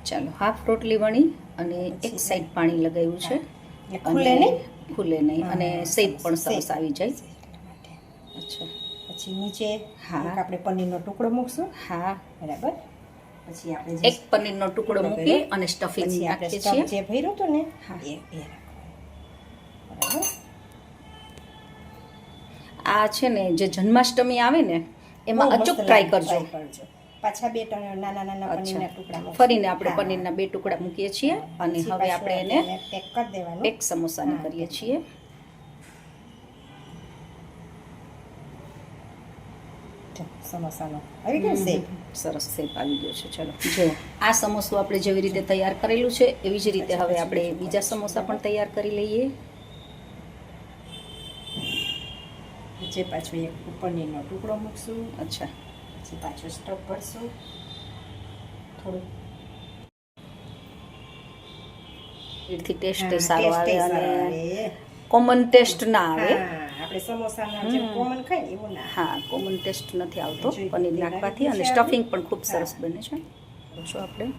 ચાલો હાફ રોટલી વણી અને એક સાઈડ પાણી લગાવ્યું છે, ફૂલે નહીં અને શેપ પણ સરસ આવી જાય. અચ્છા, પછી નીચે હા આપણે પનીરનો ટુકડો મૂકશું. હા બરાબર. પછી આપણે એક પનીરનો ટુકડો મૂકી અને સ્ટફિંગ નાખીએ છીએ. જે ભર્યું હતું ને હા એ બરાબર. આ છે ને જે જન્માષ્ટમી આવે ને એમાં અચૂક ટ્રાય કરજો. પાછા બે નાના નાના પનીરના ટુકડા ફરીને આપણે પનીરના 2 ટુકડા મૂકીએ છીએ અને હવે આપણે એને પેક કરી દેવાનું. એક સમોસાની કરીએ છીએ. સમોસાનો આવી ગયો શેપ, સરસ શેપ આવી ગયો છે. ચલો જો આ સમોસું આપણે જેવી રીતે તૈયાર કરેલું છે એવી જ રીતે હવે આપણે બીજા સમોસા પણ તૈયાર કરી લઈએ. જે પાછો એક પનીરનો ટુકડો મૂકશું. અચ્છા, પછી પાછો સ્ટફ ભરશું થોડું. એથી ટેસ્ટ સારો આવે અને અને કોમન ટેસ્ટ ના આવે. આપણે સમોસાના જેમ કોમન ખાય ને એવું ના. હા, કોમન ટેસ્ટ નથી આવતો પનીર નાખવાથી અને સ્ટફિંગ પણ ખૂબ સરસ બને છે. જો આપણે